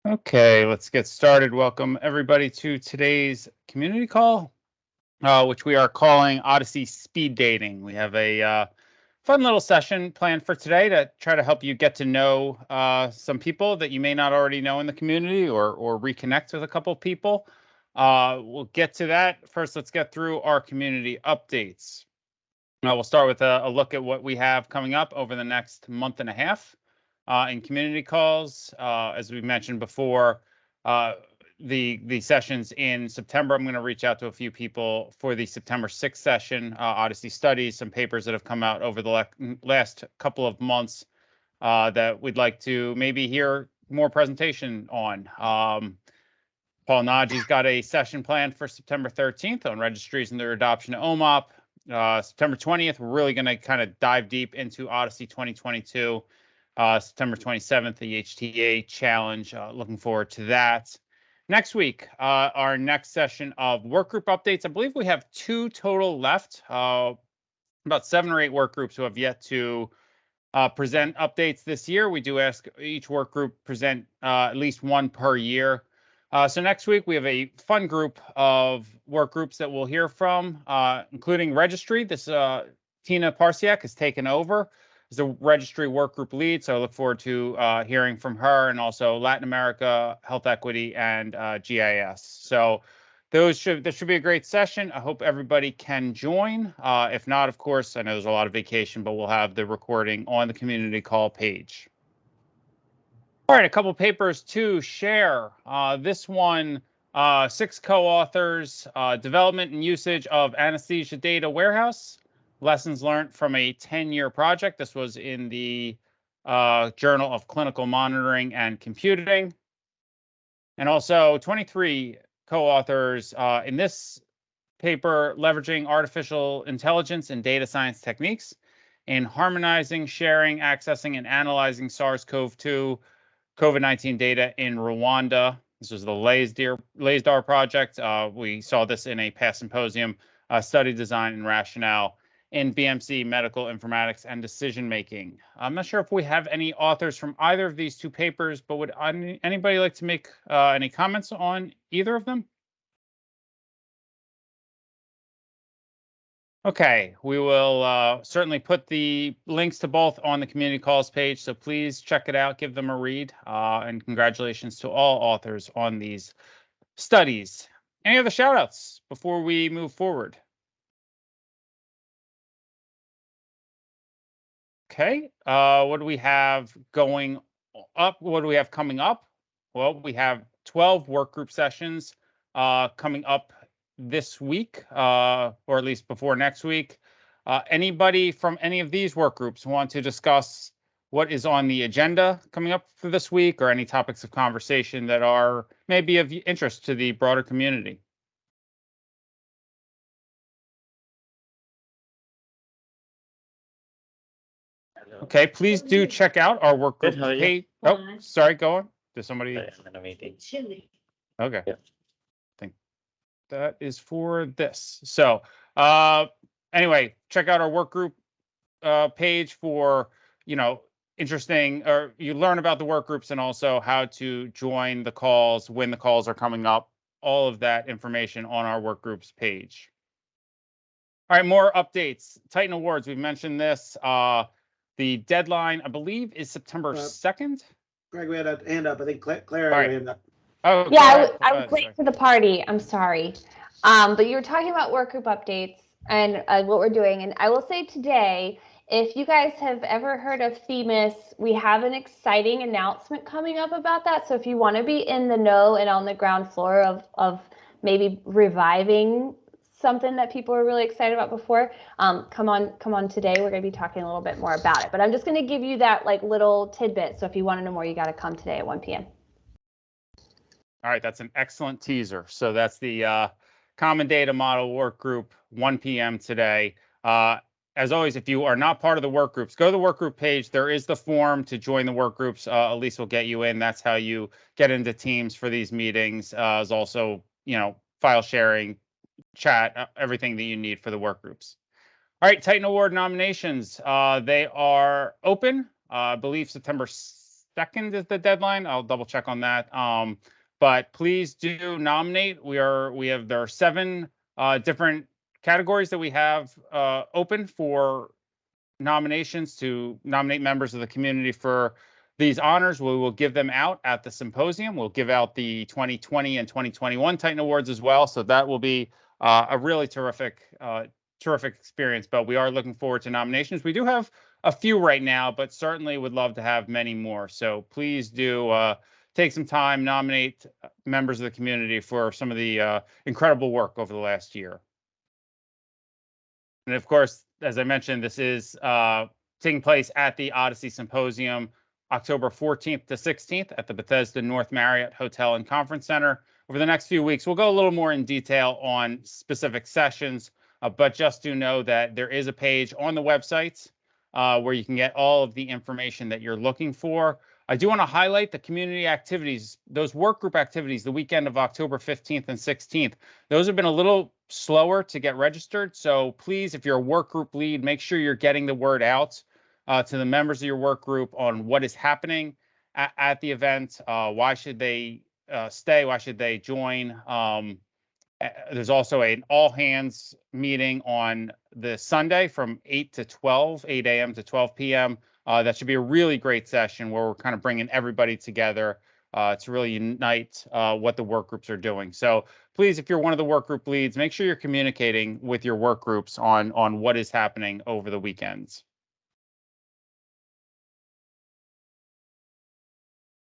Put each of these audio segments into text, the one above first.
Okay, let's get started. Welcome everybody to today's community call, which we are calling OHDSI Speed Dating. We have a fun little session planned for today to try to help you get to know some people that you may not already know in the community or reconnect with a couple people. We'll get to that. First, let's get through our community updates. We'll start with a look at what we have coming up over the next month and a half in community calls. As we mentioned before, the sessions in September, I'm going to reach out to a few people for the September 6th session, OHDSI Studies, some papers that have come out over the last couple of months that we'd like to maybe hear more presentation on. Paul Naji's got a session planned for September 13th on registries and their adoption of OMOP. September 20th, we're really going to kind of dive deep into OHDSI 2022. September 27th, the HTA challenge. Looking forward to that. Next week, our next session of work group updates. I believe we have 2 total left. About 7 or 8 work groups who have yet to present updates this year. We do ask each work group present at least 1 per year. So next week, we have a fun group of work groups that we'll hear from, including registry. This Tina Parsiak has taken over as the registry work group lead. So I look forward to hearing from her, and also Latin America, health equity, and GIS. So this should be a great session. I hope everybody can join. If not, of course, I know there's a lot of vacation, but we'll have the recording on the community call page. All right, a couple papers to share. This one, 6 co-authors, development and usage of anesthesia data warehouse, lessons learned from a 10-year project. This was in the Journal of Clinical Monitoring and Computing. And also 23 co-authors in this paper, leveraging artificial intelligence and data science techniques in harmonizing, sharing, accessing, and analyzing SARS-CoV-2 COVID-19 data in Rwanda. This was the LASDAR project. We saw this in a past symposium, study design and rationale in BMC, medical informatics and decision making. I'm not sure if we have any authors from either of these 2 papers, but would anybody like to make any comments on either of them? Okay, we will certainly put the links to both on the community calls page, so please check it out, give them a read, and congratulations to all authors on these studies. Any other shout outs before we move forward? Okay, what do we have going up? What do we have coming up? Well, we have 12 work group sessions coming up this week, or at least before next week. Anybody from any of these work groups want to discuss what is on the agenda coming up for this week, or any topics of conversation that are maybe of interest to the broader community? Okay, please do check out our work group page. Oh, sorry, go on. Did somebody? I'm in a meeting. Okay. Yeah. I think that is for this. So anyway, check out our work group page for, interesting, or you learn about the work groups and also how to join the calls when the calls are coming up. All of that information on our work groups page. All right, more updates. Titan Awards, we've mentioned this. The deadline, I believe, is September 2nd. Greg, we had a hand up. I think Claire All had right. a hand up. Oh, yeah, I was late sorry. to the party. I'm sorry. But you were talking about work group updates and what we're doing. And I will say today, if you guys have ever heard of Themis, we have an exciting announcement coming up about that. So if you want to be in the know and on the ground floor of maybe reviving something that people were really excited about before, come on today. We're going to be talking a little bit more about it. But I'm just going to give you that like little tidbit. So if you want to know more, you got to come today at 1 p.m. All right, that's an excellent teaser. So that's the Common Data Model Work Group, 1 p.m. today. As always, if you are not part of the work groups, go to the work group page. There is the form to join the work groups. Elise will get you in. That's how you get into teams for these meetings. There's also, file sharing, chat, everything that you need for the work groups. All right, Titan Award nominations. They are open. I believe September 2nd is the deadline. I'll double check on that. But please do nominate. There are 7 different categories that we have open for nominations to nominate members of the community for these honors. We will give them out at the symposium. We'll give out the 2020 and 2021 Titan Awards as well. So that will be a really terrific experience. But we are looking forward to nominations. We do have a few right now, but certainly would love to have many more. So please do take some time, nominate members of the community for some of the incredible work over the last year. And of course, as I mentioned, this is taking place at the OHDSI Symposium, October 14th to 16th at the Bethesda North Marriott Hotel and Conference Center. Over the next few weeks, we'll go a little more in detail on specific sessions, but just do know that there is a page on the website where you can get all of the information that you're looking for. I do want to highlight the community activities, those work group activities, the weekend of October 15th and 16th. Those have been a little slower to get registered. So please, if you're a work group lead, make sure you're getting the word out to the members of your work group on what is happening at the event. Why should they stay? Why should they join? There's also an all hands meeting on the Sunday from 8 a.m. to 12 p.m. That should be a really great session where we're kind of bringing everybody together to really unite what the work groups are doing. So please, if you're one of the work group leads, make sure you're communicating with your work groups on what is happening over the weekends.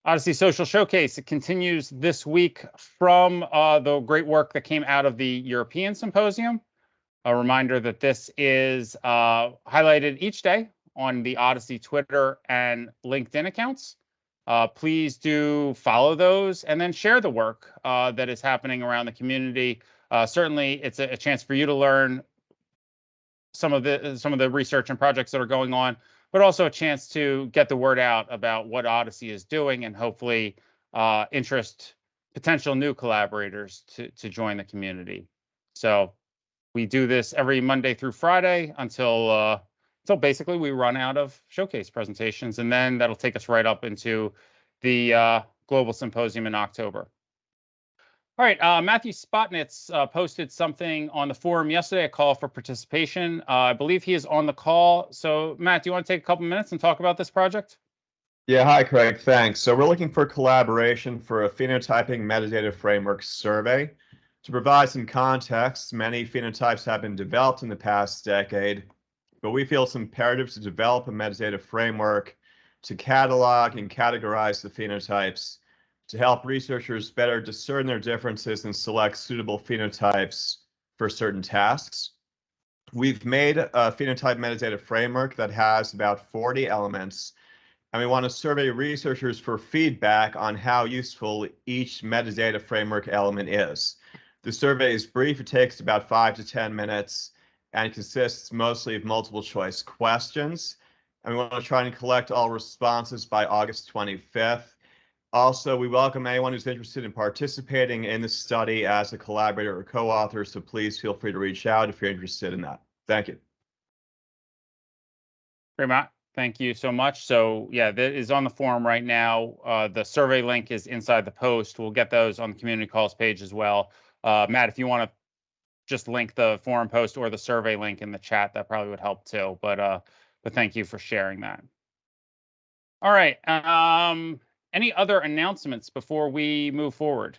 OHDSI Social Showcase, it continues this week from the great work that came out of the European Symposium. A reminder that this is highlighted each day on the OHDSI Twitter and LinkedIn accounts. Please do follow those and then share the work that is happening around the community. Certainly, it's a chance for you to learn some of the research and projects that are going on, but also a chance to get the word out about what OHDSI is doing and hopefully interest potential new collaborators to join the community. So we do this every Monday through Friday until basically we run out of showcase presentations, and then that'll take us right up into the Global Symposium in October. All right, Matthew Spotnitz posted something on the forum yesterday, a call for participation. I believe he is on the call. So Matt, do you want to take a couple minutes and talk about this project? Yeah, hi, Craig. Thanks. So we're looking for collaboration for a phenotyping metadata framework survey. To provide some context, many phenotypes have been developed in the past decade, but we feel it's imperative to develop a metadata framework to catalog and categorize the phenotypes to help researchers better discern their differences and select suitable phenotypes for certain tasks. We've made a phenotype metadata framework that has about 40 elements, and we want to survey researchers for feedback on how useful each metadata framework element is. The survey is brief. It takes about 5 to 10 minutes, and it consists mostly of multiple choice questions. And we want to try and collect all responses by August 25th. Also, we welcome anyone who's interested in participating in the study as a collaborator or co-author, so please feel free to reach out if you're interested in that. Thank you. Great, Matt. Thank you so much. So yeah, that is on the forum right now. The survey link is inside the post. We'll get those on the community calls page as well. Matt, if you want to just link the forum post or the survey link in the chat, that probably would help too. But thank you for sharing that. All right. Any other announcements before we move forward?